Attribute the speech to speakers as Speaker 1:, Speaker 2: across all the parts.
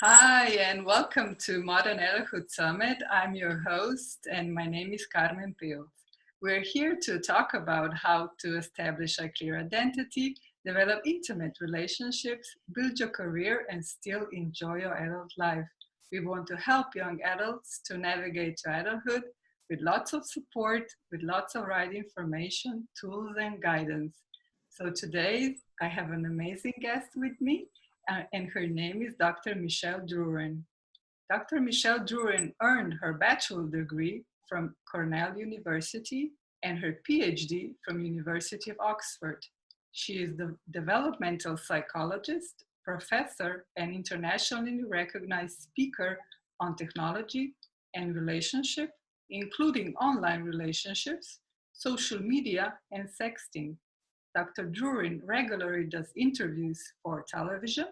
Speaker 1: Hi, and welcome to Modern Adulthood Summit. I'm your host, and my name is Karmen. We're here to talk about how to establish a clear identity, develop intimate relationships, build your career, and still enjoy your adult life. We want to help young adults to navigate to adulthood with lots of support, with lots of right information, tools, and guidance. So today, I have an amazing guest with me, and her name is Dr. Michelle Drurin. Dr. Michelle Drurin earned her bachelor degree from Cornell University and her PhD from University of Oxford. She is the developmental psychologist, professor, and internationally recognized speaker on technology and relationship, including online relationships, social media, and sexting. Dr. Drurin regularly does interviews for television,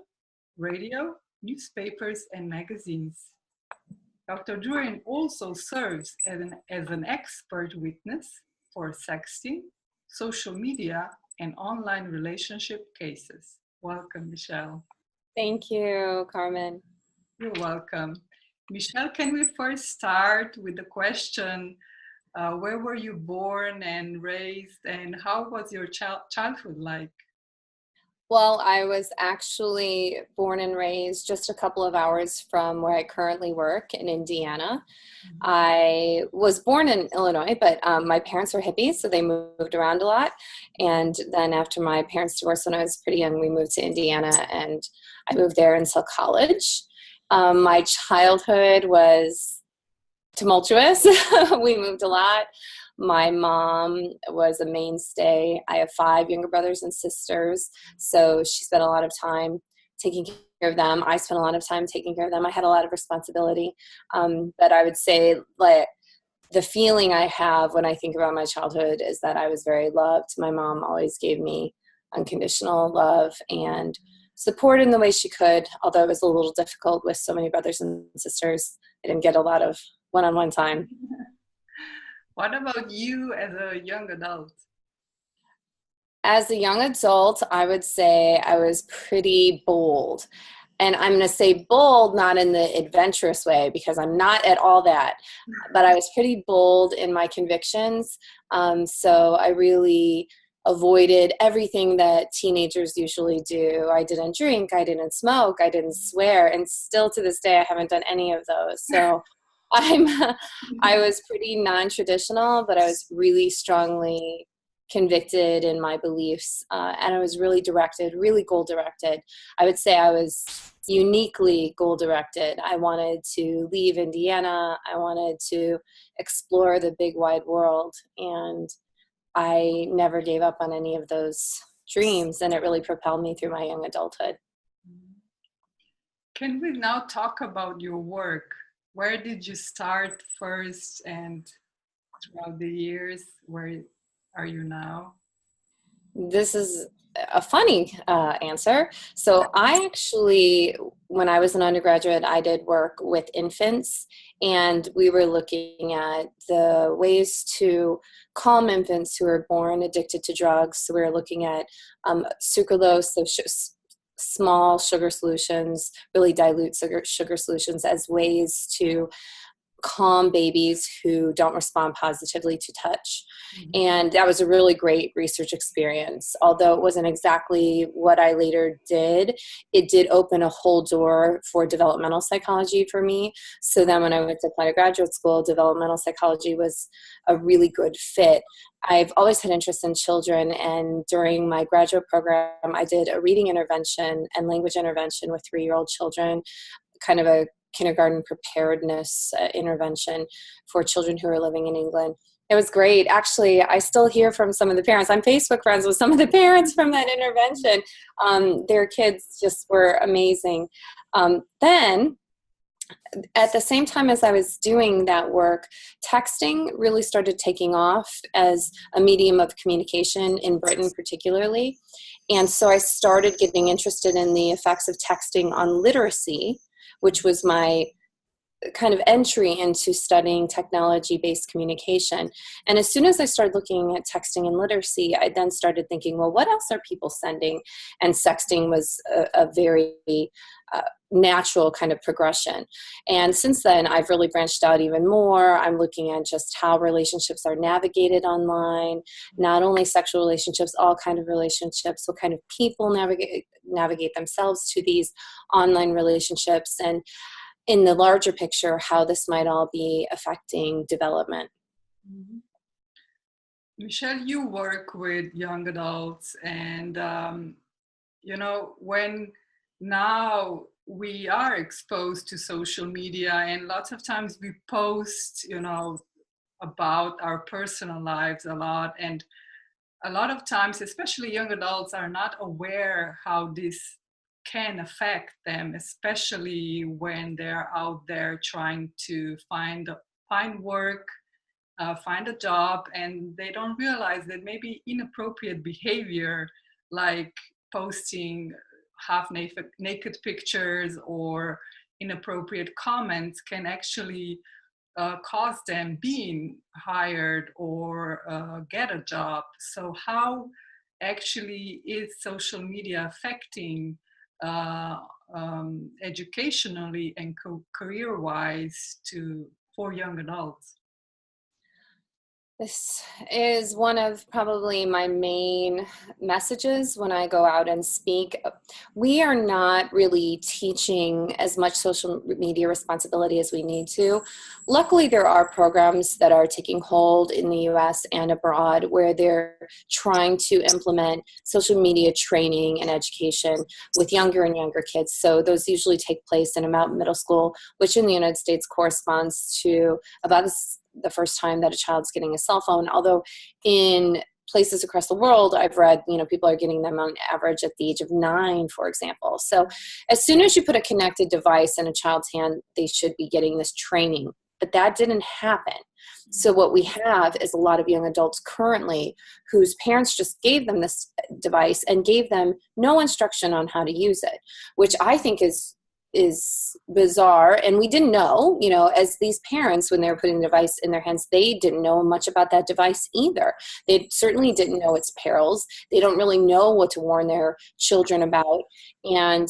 Speaker 1: radio, newspapers, and magazines. Dr. Drurin also serves as an expert witness for sexting, social media, and online relationship cases. Welcome, Michelle.
Speaker 2: Thank you, Carmen.
Speaker 1: You're welcome. Michelle, can we first start with the question, where were you born and raised, and how was your childhood like?
Speaker 2: Well, I was actually born and raised just a couple of hours from where I currently work in Indiana. I was born in Illinois, but my parents were hippies, so they moved around a lot. And then after my parents divorced when I was pretty young, we moved to Indiana, and I moved there until college. My childhood was tumultuous. We moved a lot. My mom was a mainstay. I have 5 younger brothers and sisters, so she spent a lot of time taking care of them. I spent a lot of time taking care of them. I had a lot of responsibility, but I would say, like, the feeling I have when I think about my childhood is that I was very loved. My mom always gave me unconditional love and support in the way she could, although it was a little difficult with so many brothers and sisters. I didn't get a lot of one-on-one time.
Speaker 1: What about you as a young adult?
Speaker 2: As a young adult, I would say I was pretty bold. And I'm going to say bold, not in the adventurous way, because I'm not at all that. But I was pretty bold in my convictions. So I really avoided everything that teenagers usually do. I didn't drink, I didn't smoke, I didn't swear. And still to this day, I haven't done any of those. So I was pretty non-traditional, but I was really strongly convicted in my beliefs, and I was really directed, really goal-directed. I would say I was uniquely goal-directed. I wanted to leave Indiana. I wanted to explore the big wide world, and I never gave up on any of those dreams, and it really propelled me through my young adulthood.
Speaker 1: Can we now talk about your work? Where did you start first, and throughout the years, where are you now?
Speaker 2: This is a funny answer. So I actually, when I was an undergraduate, I did work with infants, and we were looking at the ways to calm infants who are born addicted to drugs. So we were looking at sucralose, so small sugar solutions, really dilute sugar solutions as ways to calm babies who don't respond positively to touch. And that was a really great research experience. Although it wasn't exactly what I later did, it did open a whole door for developmental psychology for me. So then when I went to apply to graduate school, developmental psychology was a really good fit. I've always had interest in children, and during my graduate program, I did a reading intervention and language intervention with 3-year-old children, kind of a kindergarten preparedness intervention for children who are living in England. It was great. Actually, I still hear from some of the parents. I'm Facebook friends with some of the parents from that intervention. Their kids just were amazing. Then, at the same time as I was doing that work, texting really started taking off as a medium of communication in Britain particularly. And so I started getting interested in the effects of texting on literacy, which was my kind of entry into studying technology-based communication. And as soon as I started looking at texting and literacy, I then started thinking, well, what else are people sending? And sexting was a very natural kind of progression. And since then, I've really branched out even more. I'm looking at just how relationships are navigated online, not only sexual relationships, all kind of relationships, what kind of people navigate themselves to these online relationships, and in the larger picture, how this might all be affecting development.
Speaker 1: Mhm. Michelle, you work with young adults, and when now we are exposed to social media, and lots of times we post, about our personal lives a lot, and a lot of times, especially young adults, are not aware how this can affect them, especially when they're out there trying to find work, find a job, and they don't realize that maybe inappropriate behavior, like posting half naked pictures or inappropriate comments, can actually cause them being hired or get a job. So how actually is social media affecting uh, educationally and career-wise for young adults?
Speaker 2: This is one of probably my main messages when I go out and speak. We are not really teaching as much social media responsibility as we need to. Luckily, there are programs that are taking hold in the US and abroad where they're trying to implement social media training and education with younger and younger kids. So those usually take place in about middle school, which in the United States corresponds to about the first time that a child's getting a cell phone. Although in places across the world, I've read, people are getting them on average at the age of 9, for example. So as soon as you put a connected device in a child's hand, they should be getting this training. But that didn't happen. So what we have is a lot of young adults currently whose parents just gave them this device and gave them no instruction on how to use it, which I think is bizarre. And we didn't know, as these parents, when they were putting the device in their hands, they didn't know much about that device either. They certainly didn't know its perils. They don't really know what to warn their children about. And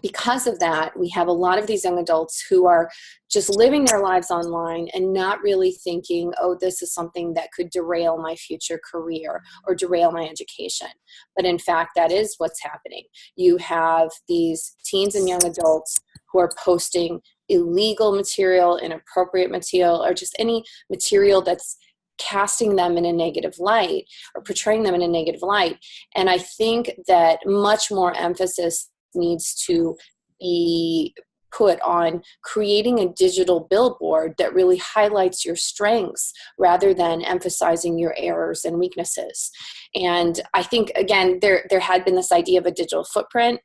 Speaker 2: because of that, we have a lot of these young adults who are just living their lives online and not really thinking, oh, this is something that could derail my future career or derail my education. But in fact, that is what's happening. You have these teens and young adults who are posting illegal material, inappropriate material, or just any material that's casting them in a negative light or portraying them in a negative light. And I think that much more emphasis needs to be put on creating a digital billboard that really highlights your strengths rather than emphasizing your errors and weaknesses. And I think, again, there had been this idea of a digital footprint,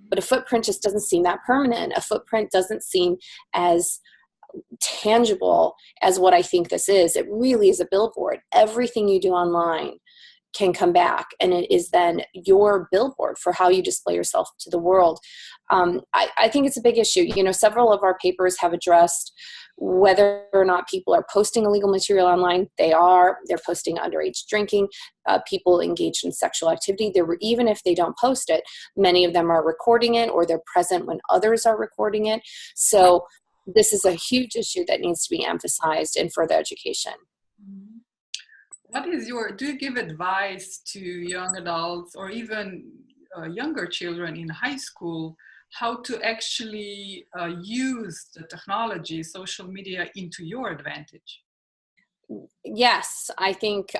Speaker 2: but a footprint just doesn't seem that permanent. A footprint doesn't seem as tangible as what I think this is. It really is a billboard. Everything you do online can come back, and it is then your billboard for how you display yourself to the world. I think it's a big issue. Several of our papers have addressed whether or not people are posting illegal material online. They're posting underage drinking, people engaged in sexual activity. Even if they don't post it, many of them are recording it, or they're present when others are recording it. So this is a huge issue that needs to be emphasized in further education.
Speaker 1: Do you give advice to young adults or even younger children in high school how to actually use the technology, social media, into your advantage?
Speaker 2: Yes, I think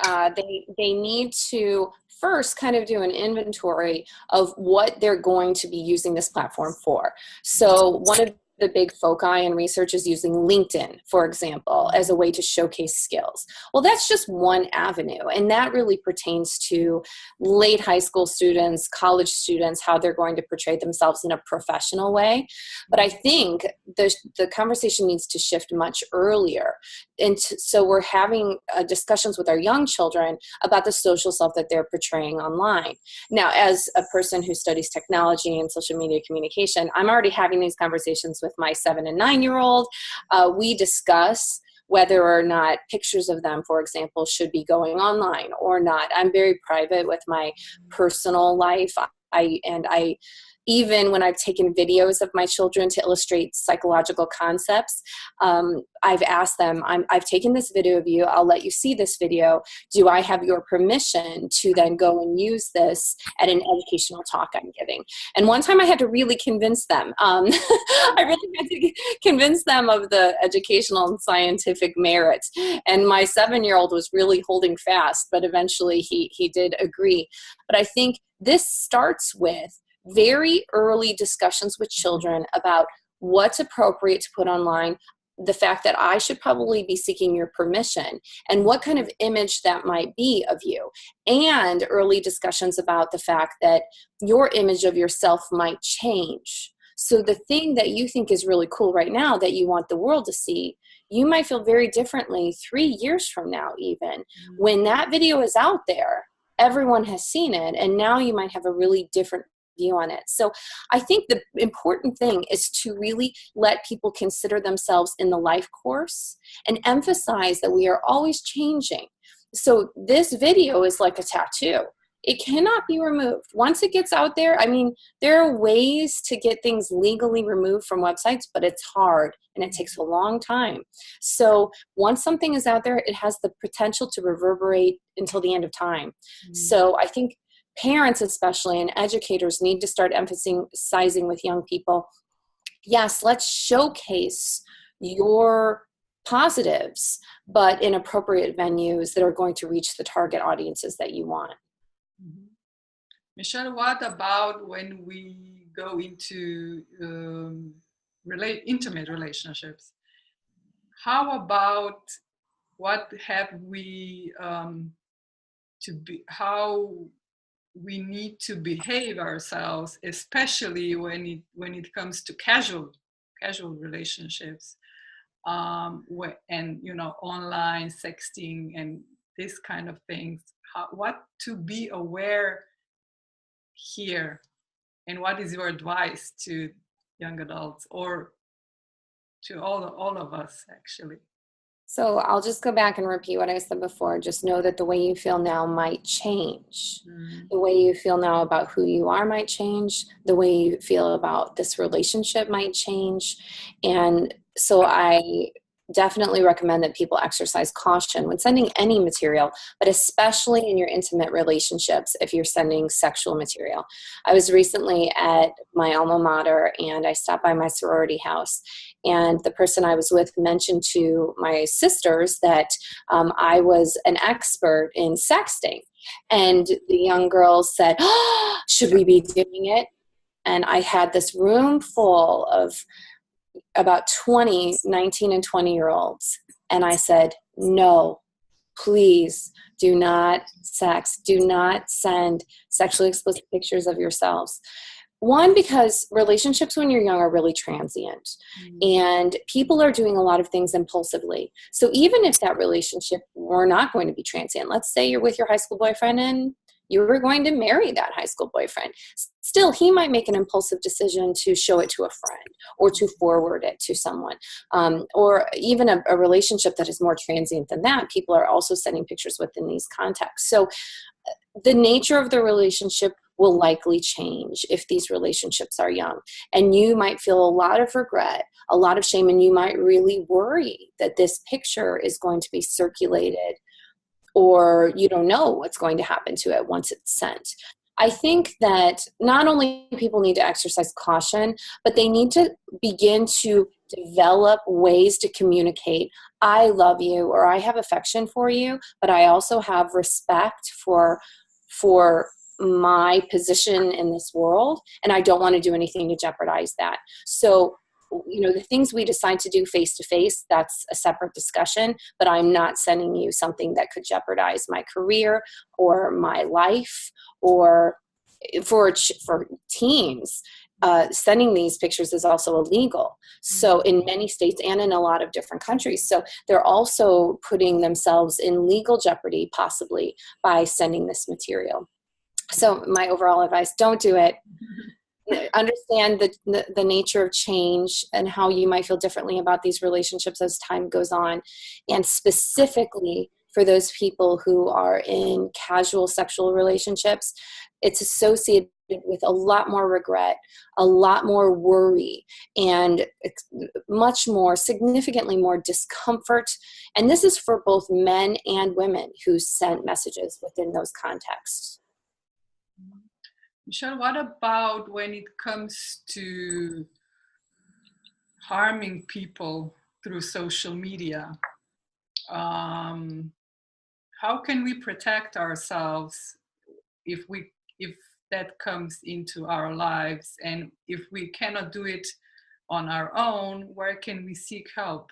Speaker 2: they need to first kind of do an inventory of what they're going to be using this platform for. So one of the big foci in research is using LinkedIn, for example, as a way to showcase skills. Well, that's just one avenue, and that really pertains to late high school students, college students, how they're going to portray themselves in a professional way. But I think the conversation needs to shift much earlier. And so we're having discussions with our young children about the social self that they're portraying online. Now, as a person who studies technology and social media communication, I'm already having these conversations with with my 7 and 9-year-old. We discuss whether or not pictures of them, for example, should be going online or not. I'm very private with my personal life. I even when I've taken videos of my children to illustrate psychological concepts, I've asked them, I've taken this video of you, I'll let you see this video. Do I have your permission to then go and use this at an educational talk I'm giving? And one time I had to really convince them. I really had to convince them of the educational and scientific merit. And my 7-year-old was really holding fast, but eventually he did agree. But I think this starts with very early discussions with children about what's appropriate to put online, the fact that I should probably be seeking your permission, and what kind of image that might be of you, and early discussions about the fact that your image of yourself might change. So the thing that you think is really cool right now that you want the world to see, you might feel very differently 3 years from now even. When that video is out there, everyone has seen it, and now you might have a really different view on it. So I think the important thing is to really let people consider themselves in the life course and emphasize that we are always changing. So this video is like a tattoo. It cannot be removed. Once it gets out there, I mean, there are ways to get things legally removed from websites, but it's hard and it takes a long time. So once something is out there, it has the potential to reverberate until the end of time. So I think parents especially and educators need to start emphasizing with young people, yes, let's showcase your positives, but in appropriate venues that are going to reach the target audiences that you want.
Speaker 1: Michelle, what about when we go into intimate relationships? How about what have we how we need to behave ourselves, especially when it comes to casual relationships, and online sexting and this kind of things. What to be aware here, and what is your advice to young adults or to all of us actually?
Speaker 2: So I'll just go back and repeat what I said before. Just know that the way you feel now might change. The way you feel now about who you are might change. The way you feel about this relationship might change. And so I definitely recommend that people exercise caution when sending any material, but especially in your intimate relationships if you're sending sexual material. I was recently at my alma mater and I stopped by my sorority house, and the person I was with mentioned to my sisters that I was an expert in sexting. And the young girls said, "Oh, should we be doing it?" And I had this room full of about 19 and 20-year-olds. And I said, no, please do not sex. Do not send sexually explicit pictures of yourselves. One, because relationships when you're young are really transient, and people are doing a lot of things impulsively. So even if that relationship were not going to be transient, let's say you're with your high school boyfriend and you were going to marry that high school boyfriend, still he might make an impulsive decision to show it to a friend or to forward it to someone. Or even a relationship that is more transient than that, people are also sending pictures within these contexts. So the nature of the relationship will likely change if these relationships are young. And you might feel a lot of regret, a lot of shame, and you might really worry that this picture is going to be circulated, or you don't know what's going to happen to it once it's sent. I think that not only people need to exercise caution, but they need to begin to develop ways to communicate, I love you, or I have affection for you, but I also have respect for my position in this world, and I don't want to do anything to jeopardize that. So, the things we decide to do face to face, that's a separate discussion, but I'm not sending you something that could jeopardize my career or my life. Or for teens, sending these pictures is also illegal. So in many states and in a lot of different countries. So they're also putting themselves in legal jeopardy, possibly, by sending this material. So my overall advice, don't do it. understand the nature of change and how you might feel differently about these relationships as time goes on. And specifically for those people who are in casual sexual relationships, it's associated with a lot more regret, a lot more worry, and much more, significantly more discomfort. And this is for both men and women who sent messages within those contexts.
Speaker 1: Michelle, what about when it comes to harming people through social media? How can we protect ourselves if that comes into our lives, and if we cannot do it on our own, where can we seek help?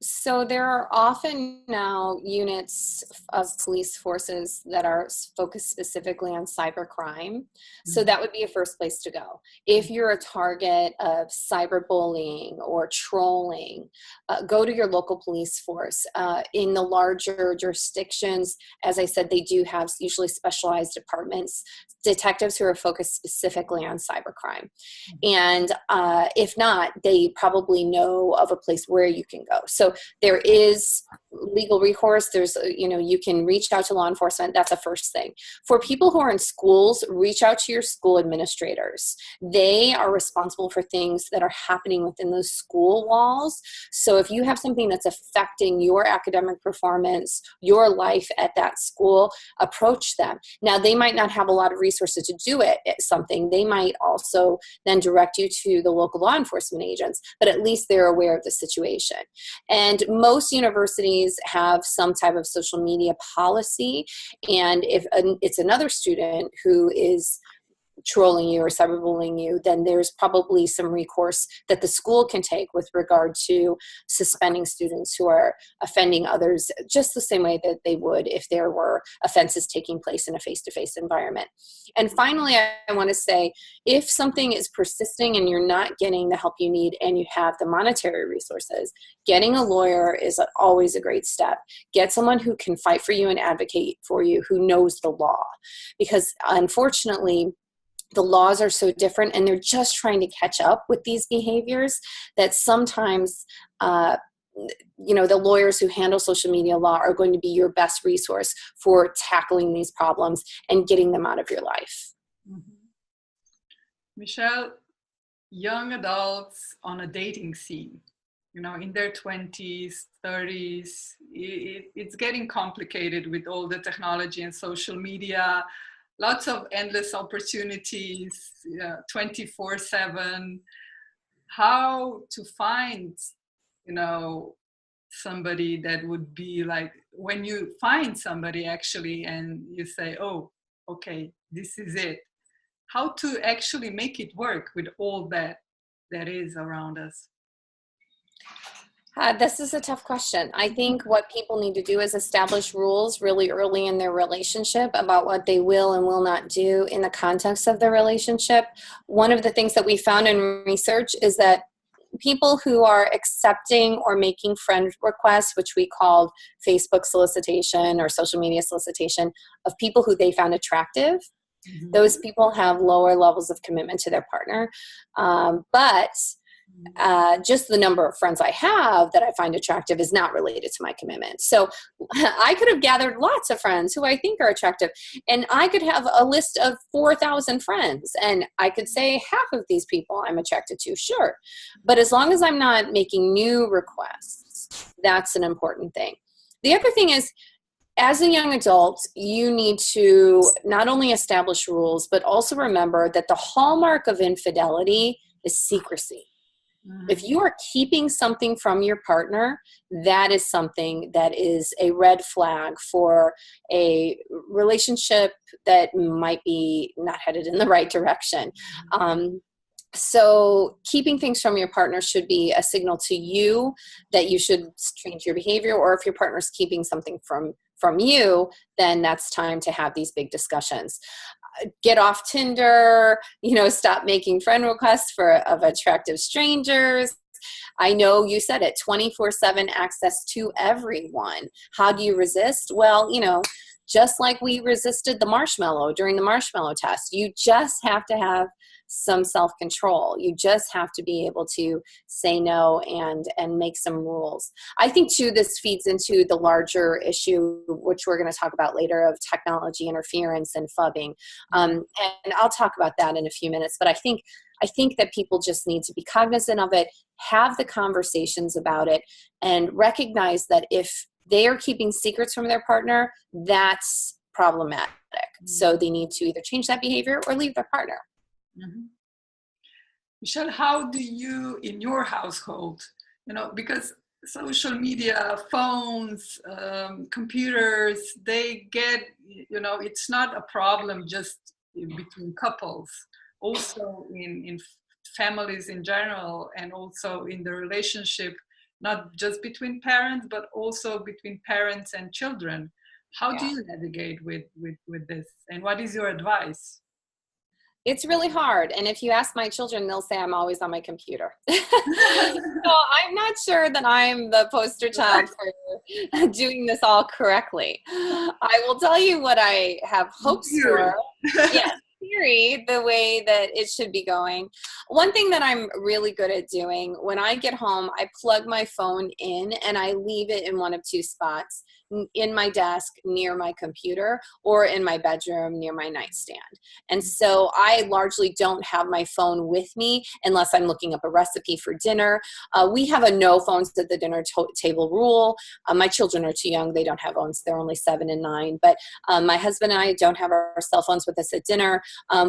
Speaker 2: So there are often now units of police forces that are focused specifically on cybercrime. So that would be a first place to go. If you're a target of cyberbullying or trolling, go to your local police force. In the larger jurisdictions, as I said, they do have usually specialized departments, detectives who are focused specifically on cybercrime. And if not, they probably know of a place where you can go. So there is legal recourse. There's, you can reach out to law enforcement. That's a first thing. For people who are in schools, reach out to your school administrators. They are responsible for things that are happening within those school walls. So if you have something that's affecting your academic performance, your life at that school, approach them. Now, they might not have a lot of resources to do it at something. They might also then direct you to the local law enforcement agents, but at least they're aware of the situation. And most universities have some type of social media policy. And if it's another student who is trolling you or cyberbullying you, then there's probably some recourse that the school can take with regard to suspending students who are offending others, just the same way that they would if there were offenses taking place in a face-to-face environment. And finally, I want to say, if something is persisting and you're not getting the help you need and you have the monetary resources, getting a lawyer is always a great step. Get someone who can fight for you and advocate for you, who knows the law. Because unfortunately, the laws are so different and they're just trying to catch up with these behaviors that sometimes, the lawyers who handle social media law are going to be your best resource for tackling these problems and getting them out of your life.
Speaker 1: Mm-hmm. Michelle, young adults on a dating scene, in their 20s, 30s, it's getting complicated with all the technology and social media. Lots of endless opportunities, 24/7. How to find, somebody that would be like, when you find somebody actually and you say, oh, okay, this is it. How to actually make it work with all that is around us?
Speaker 2: This is a tough question. I think what people need to do is establish rules really early in their relationship about what they will and will not do in the context of the relationship. One of the things that we found in research is that people who are accepting or making friend requests, which we called Facebook solicitation or social media solicitation, of people who they found attractive, those people have lower levels of commitment to their partner. But just the number of friends I have that I find attractive is not related to my commitment. So I could have gathered lots of friends who I think are attractive, and I could have a list of 4,000 friends, and I could say half of these people I'm attracted to, sure. But as long as I'm not making new requests, that's an important thing. The other thing is, as a young adult, you need to not only establish rules, but also remember that the hallmark of infidelity is secrecy. If you are keeping something from your partner, that is something that is a red flag for a relationship that might be not headed in the right direction. So keeping things from your partner should be a signal to you that you should change your behavior, or if your partner's keeping something from you, then that's time to have these big discussions. Get off Tinder, stop making friend requests of attractive strangers. I know you said it, 24/7 access to everyone. How do you resist? Well, just like we resisted the marshmallow during the marshmallow test. You just have to have some self-control. You just have to be able to say no and make some rules. I think too, this feeds into the larger issue, which we're going to talk about later, of technology interference and phubbing. And I'll talk about that in a few minutes, but I think that people just need to be cognizant of it, have the conversations about it, and recognize that if they are keeping secrets from their partner, that's problematic. So they need to either change that behavior or leave their partner.
Speaker 1: Mm-hmm. Michelle, how do you, in your household, because social media, phones, computers, they get, it's not a problem just between couples, also in families in general, and also in the relationship, not just between parents, but also between parents and children. How do you navigate with this? And what is your advice?
Speaker 2: It's really hard. And if you ask my children, they'll say I'm always on my computer. So I'm not sure that I'm the poster child for doing this all correctly. I will tell you what I have hopes for. Yes, theory, the way that it should be going. One thing that I'm really good at doing, when I get home, I plug my phone in and I leave it in one of two spots: in my desk near my computer, or in my bedroom near my nightstand. And so I largely don't have my phone with me unless I'm looking up a recipe for dinner. We have a no phones at the dinner table rule. My children are too young. They don't have phones. They're only 7 and 9. But my husband and I don't have our cell phones with us at dinner.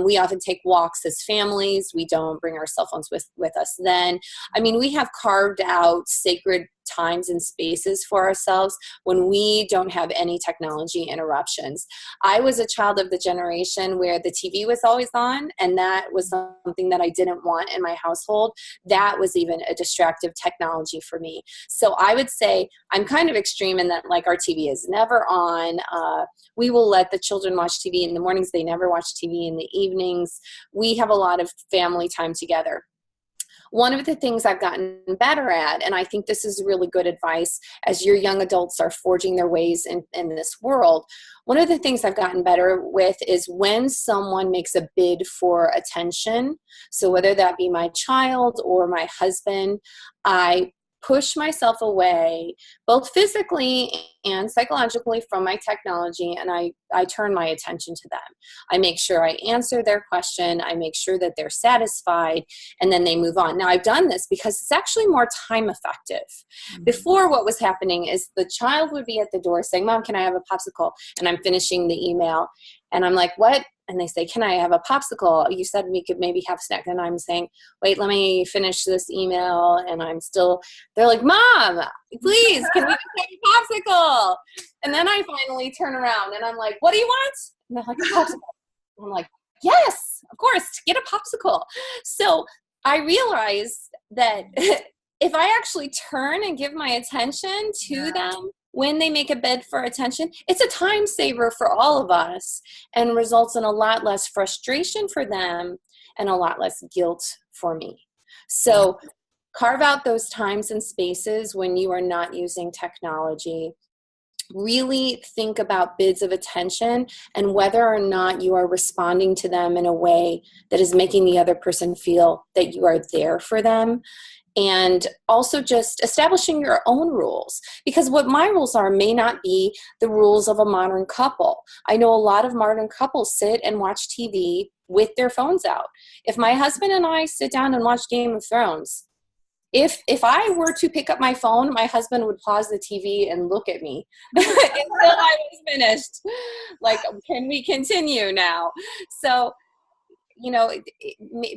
Speaker 2: We often take walks as families. We don't bring our cell phones with us then. I mean, we have carved out sacred times and spaces for ourselves when we don't have any technology interruptions. I was a child of the generation where the TV was always on, and that was something that I didn't want in my household. That was even a distractive technology for me. So I would say I'm kind of extreme in that, like, our TV is never on. We will let the children watch TV in the mornings. They never watch TV in the evenings. We have a lot of family time together. One of the things I've gotten better at, and I think this is really good advice as your young adults are forging their ways in this world, one of the things I've gotten better with is when someone makes a bid for attention, so whether that be my child or my husband, I push myself away, both physically and psychologically, from my technology, and I turn my attention to them. I make sure I answer their question, I make sure that they're satisfied, and then they move on. Now, I've done this because it's actually more time effective. Mm-hmm. Before, what was happening is the child would be at the door saying, "Mom, can I have a popsicle?" And I'm finishing the email, and I'm like, "What?" And they say, "Can I have a popsicle? You said we could maybe have a snack." And I'm saying, "Wait, let me finish this email." And they're like, "Mom, please, can we just have a popsicle?" And then I finally turn around and I'm like, "What do you want?" And they're like, "A popsicle." And I'm like, "Yes, of course, get a popsicle." So I realized that if I actually turn and give my attention to them, when they make a bid for attention, it's a time saver for all of us and results in a lot less frustration for them and a lot less guilt for me. So carve out those times and spaces when you are not using technology. Really think about bids of attention and whether or not you are responding to them in a way that is making the other person feel that you are there for them. And also just establishing your own rules, because what my rules are may not be the rules of a modern couple. I know a lot of modern couples sit and watch TV with their phones out. If my husband and I sit down and watch Game of Thrones, if I were to pick up my phone, my husband would pause the TV and look at me until I was finished. Like, can we continue now? So,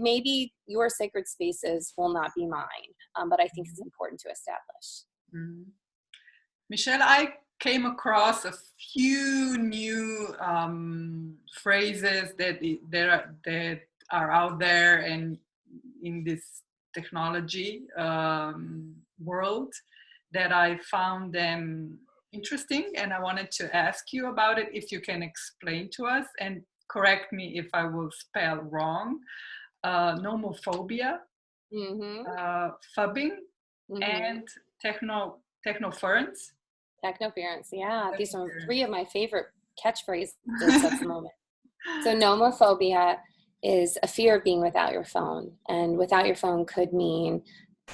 Speaker 2: maybe your sacred spaces will not be mine, but I think it's important to establish.
Speaker 1: Mm-hmm. Michelle, I came across a few new phrases that are out there and in this technology world that I found them interesting, and I wanted to ask you about it, if you can explain to us, and correct me if I will spell wrong. Nomophobia, phubbing, and technoference.
Speaker 2: Technoference, yeah. These are 3 of my favorite catchphrases at the moment. So nomophobia is a fear of being without your phone. And without your phone could mean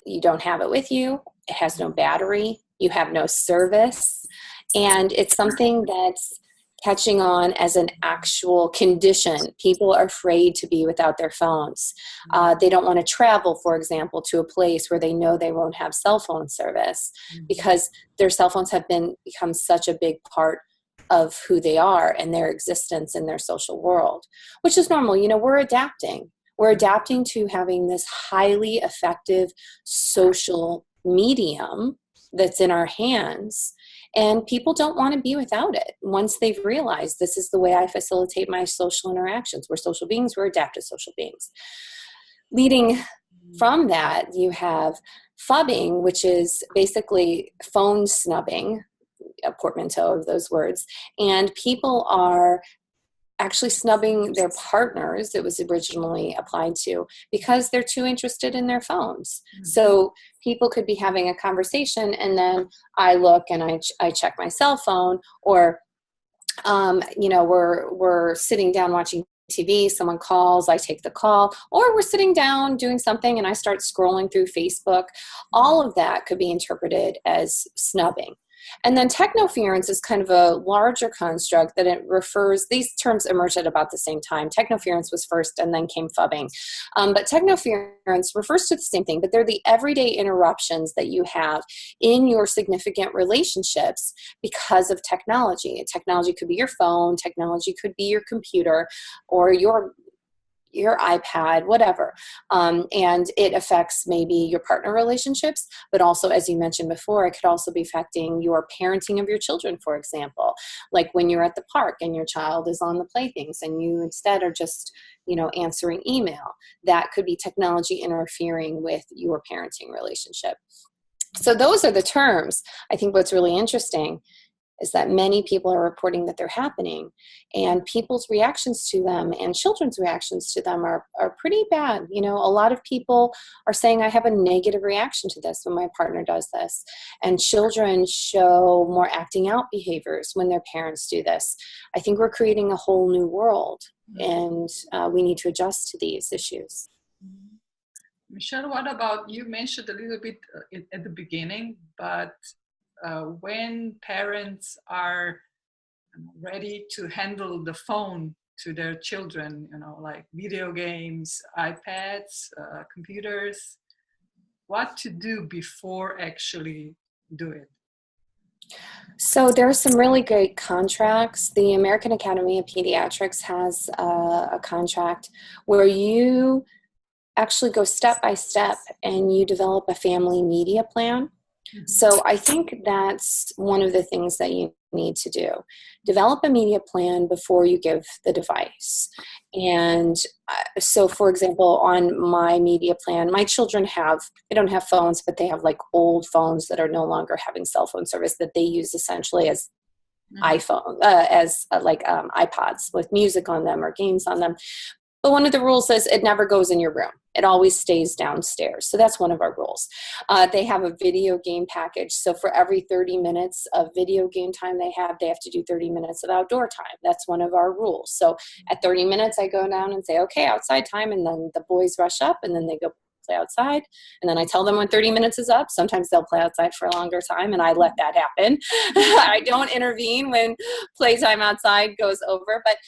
Speaker 2: you don't have it with you, it has no battery, you have no service, and it's something that's catching on as an actual condition. People are afraid to be without their phones. They don't want to travel, for example, to a place where they know they won't have cell phone service because their cell phones have become such a big part of who they are and their existence in their social world, which is normal. You know, we're adapting. We're adapting to having this highly effective social medium that's in our hands, and people don't want to be without it once they've realized this is the way I facilitate my social interactions. We're social beings, we're adaptive social beings. Leading from that, you have phubbing, which is basically phone snubbing, a portmanteau of those words, and people are actually snubbing their partners, it was originally applied to, because they're too interested in their phones. So people could be having a conversation and then I look and I check my cell phone, or you know, we're sitting down watching TV, someone calls, I take the call, or we're sitting down doing something and I start scrolling through Facebook. All of that could be interpreted as snubbing. And then technoference is kind of a larger construct that it refers, these terms emerged at about the same time. Technoference was first and then came phubbing. But technoference refers to the same thing, but they're the everyday interruptions that you have in your significant relationships because of technology. Technology could be your phone, technology could be your computer, or your iPad, whatever. And it affects maybe your partner relationships, but also, as you mentioned before, it could also be affecting your parenting of your children, for example. Like when you're at the park and your child is on the playthings and you instead are just, you know, answering email. That could be technology interfering with your parenting relationship. So those are the terms. I think what's really interesting is that many people are reporting that they're happening, and people's reactions to them and children's reactions to them are pretty bad. You know, a lot of people are saying, I have a negative reaction to this when my partner does this. And children show more acting out behaviors when their parents do this. I think we're creating a whole new world, and we need to adjust to these issues.
Speaker 1: Michelle, what about, you mentioned a little bit at the beginning, but when parents are ready to handle the phone to their children, you know, like video games, iPads, computers, what to do before actually do it?
Speaker 2: So there are some really great contracts. The American Academy of Pediatrics has a contract where you actually go step by step and you develop a family media plan. So I think that's one of the things that you need to do. Develop a media plan before you give the device. And so, for example, on my media plan, my children they don't have phones, but they have like old phones that are no longer having cell phone service that they use essentially as iPods with music on them or games on them. But one of the rules is it never goes in your room. It always stays downstairs. So that's one of our rules. They have a video game package. So for every 30 minutes of video game time they have to do 30 minutes of outdoor time. That's one of our rules. So at 30 minutes, I go down and say, okay, outside time. And then the boys rush up and then they go play outside. And then I tell them when 30 minutes is up. Sometimes they'll play outside for a longer time and I let that happen. I don't intervene when playtime outside goes over. But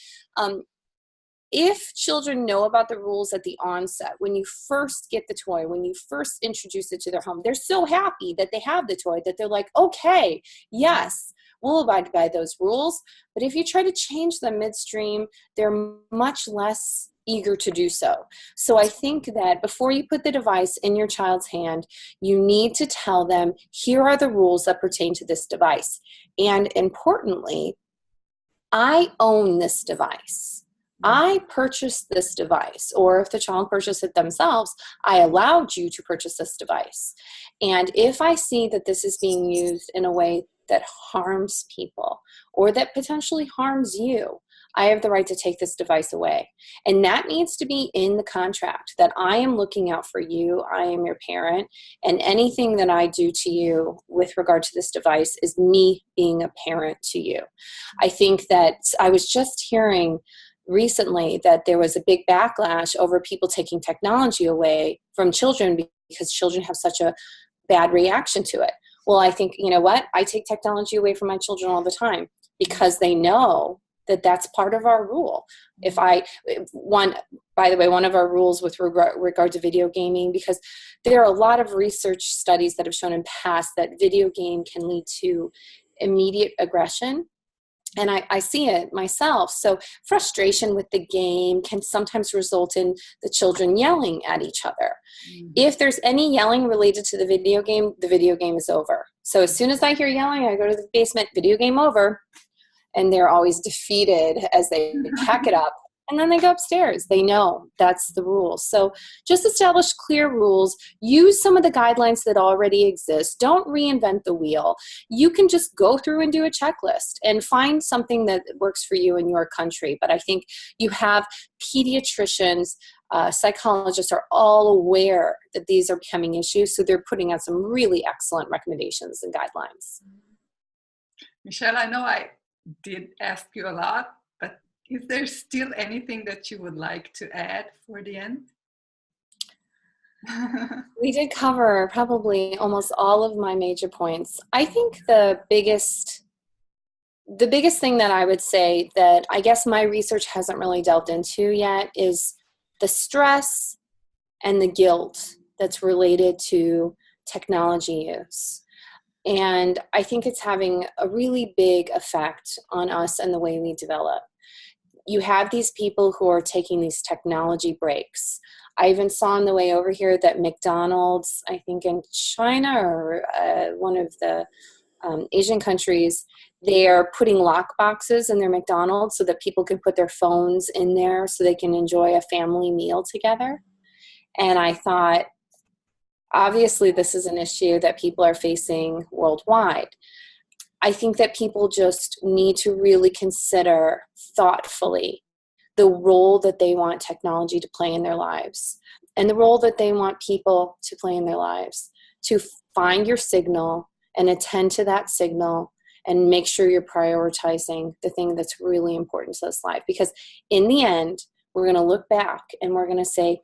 Speaker 2: if children know about the rules at the onset, when you first get the toy, when you first introduce it to their home, they're so happy that they have the toy that they're like, okay, yes, we'll abide by those rules. But if you try to change them midstream, they're much less eager to do so. So I think that before you put the device in your child's hand, you need to tell them, here are the rules that pertain to this device. And importantly, I own this device. I purchased this device, or if the child purchased it themselves, I allowed you to purchase this device. And if I see that this is being used in a way that harms people or that potentially harms you, I have the right to take this device away. And that needs to be in the contract, that I am looking out for you, I am your parent, and anything that I do to you with regard to this device is me being a parent to you. I think that I was just hearing recently that there was a big backlash over people taking technology away from children because children have such a bad reaction to it. Well, I think, you know what? I take technology away from my children all the time because they know that that's part of our rule. If I, by the way, one of our rules with regard to video gaming, because there are a lot of research studies that have shown in past that video game can lead to immediate aggression. And I see it myself. So frustration with the game can sometimes result in the children yelling at each other. If there's any yelling related to the video game is over. So as soon as I hear yelling, I go to the basement, video game over. And they're always defeated as they pack it up. And then they go upstairs. They know that's the rule. So just establish clear rules. Use some of the guidelines that already exist. Don't reinvent the wheel. You can just go through and do a checklist and find something that works for you in your country. But I think you have pediatricians, psychologists are all aware that these are becoming issues. So they're putting out some really excellent recommendations and guidelines.
Speaker 1: Michelle, I know I did ask you a lot, but is there still anything that you would like to add for the end?
Speaker 2: We did cover probably almost all of my major points. I think the biggest thing that I would say that I guess my research hasn't really delved into yet is the stress and the guilt that's related to technology use. And I think it's having a really big effect on us and the way we develop. You have these people who are taking these technology breaks. I even saw on the way over here that McDonald's, I think in China or one of the Asian countries, they are putting lock boxes in their McDonald's so that people can put their phones in there so they can enjoy a family meal together. And I thought, obviously, this is an issue that people are facing worldwide. I think that people just need to really consider thoughtfully the role that they want technology to play in their lives and the role that they want people to play in their lives, to find your signal and attend to that signal and make sure you're prioritizing the thing that's really important to this life. Because in the end, we're going to look back and we're going to say,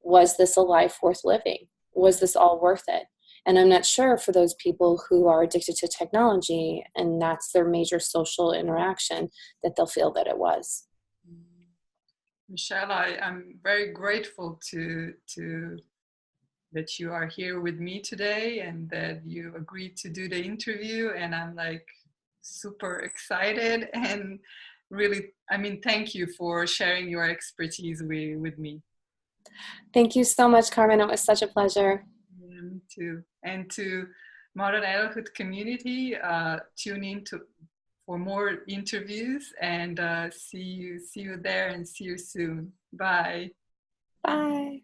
Speaker 2: was this a life worth living? Was this all worth it? And I'm not sure for those people who are addicted to technology and that's their major social interaction that they'll feel that it was.
Speaker 1: Michelle, I'm very grateful to that you are here with me today and that you agreed to do the interview. And I'm like super excited and really, thank you for sharing your expertise with me.
Speaker 2: Thank you so much, Carmen. It was such a pleasure.
Speaker 1: Yeah, me too. And to Modern Adulthood community, tune in for more interviews and see you there and see you soon. Bye.
Speaker 2: Bye.